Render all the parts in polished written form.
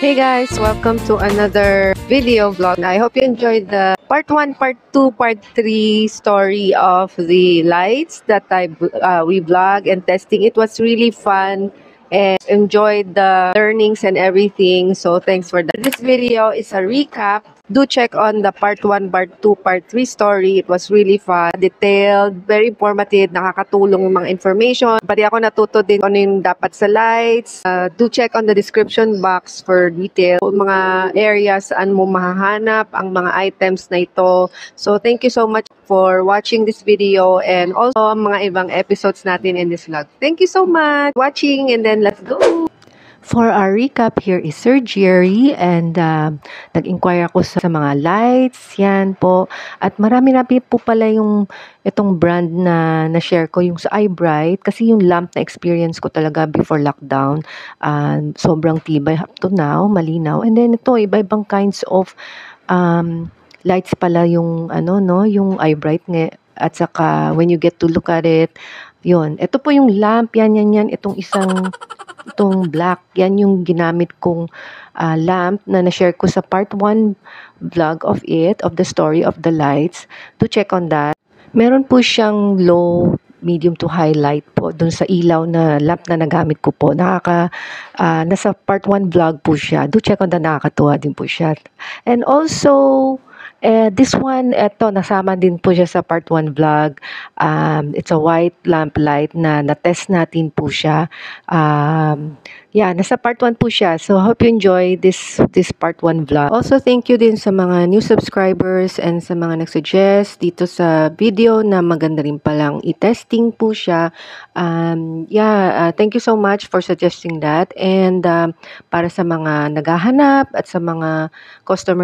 Hey guys, welcome to another video vlog. I hope you enjoyed the part 1, part 2, part 3 story of the lights that we vlog and testing. It was really fun and enjoyed the learnings and everything. So thanks for that. This video is a recap. Do check on the part 1, part 2, part 3 story. It was really fun, detailed, very informative, nakakatulong yung mga information. Pati ako natuto din ano yung dapat sa lights. Do check on the description box for detail. Mga areas saan mo mahahanap ang mga items na ito. So thank you so much for watching this video and also mga ibang episodes natin in this vlog. Thank you so much for watching and then let's go! For our recap, here is Sir Jerry and nag-inquire ako sa mga lights, yan po. At marami po pala yung itong brand na na-share ko, yung sa iBright. Kasi yung lamp na experience ko talaga before lockdown, sobrang tibay up to now, malinaw. And then ito, iba-ibang kinds of lights pala yung yung iBright nga. At saka when you get to look at it, yun. Ito po yung lamp, yan. Itong black, yan yung ginamit kong lamp na na-share ko sa part 1 vlog of the story of the lights. To check on that. Meron po siyang low, medium to high light po dun sa ilaw na lamp na nagamit ko po. Nasa part 1 vlog po siya. Do check on that, nakakatuwa din po siya. And also, this one, nasama din po siya sa part 1 vlog. It's a white lamp light na na-test natin po siya. Nasa part 1 po siya. So, hope you enjoy this part 1 vlog. Also, thank you din sa mga new subscribers and sa mga nag-suggest dito sa video na maganda rin palang i-testing po siya. Thank you so much for suggesting that. And para sa mga naghahanap at sa mga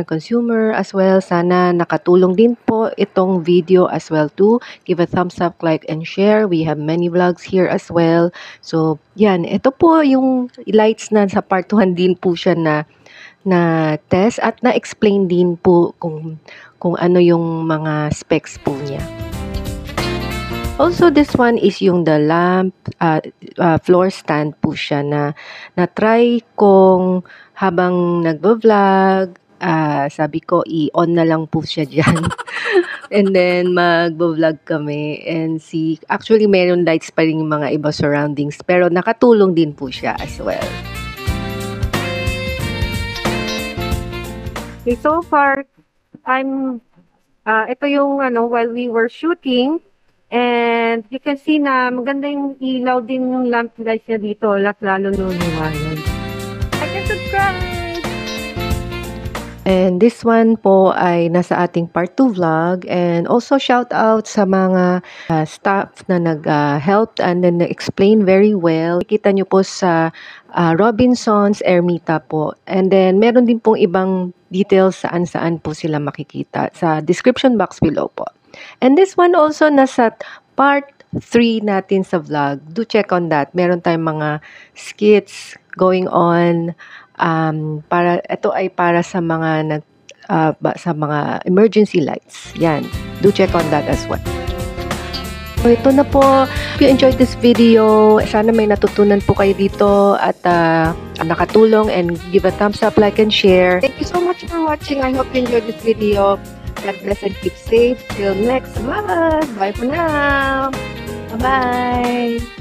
consumer as well, sana nakatulong din po itong video as well too. Give a thumbs up, like, and share. We have many vlogs here as well. So, yan. Ito po yung lights na sa part 1 din po siya na test at na-explain din po kung ano yung mga specs po niya. Also, this one is yung the lamp floor stand po siya na try kong habang nagbo-vlog. Sabi ko, i-on na lang po siya dyan. And then, magbo-vlog kami and see. Actually, meron lights pa rin yung mga iba surroundings. Pero nakatulong din po siya as well. Okay, so far, ito yung while we were shooting. And you can see na maganda yung ilaw din yung lamp lights niya dito. Lalo liwanag. Like and subscribe! And this one po ay nasa ating part 2 vlog. And also shout out sa mga staff na nag-help and then na-explain very well. Kita nyo po sa Robinson's Ermita po. And then meron din pong ibang details saan po sila makikita sa description box below po. And this one also nasa part 3 natin sa vlog. Do check on that. Meron tayong mga skits going on. Ito ay para sa mga emergency lights. Yan. Do check on that as well. So, ito na po. If you enjoyed this video, sana may natutunan po kayo dito at nakatulong, and give a thumbs up, like, and share. Thank you so much for watching. I hope you enjoyed this video. God bless and keep safe. Till next vlog. Bye for now. Bye-bye.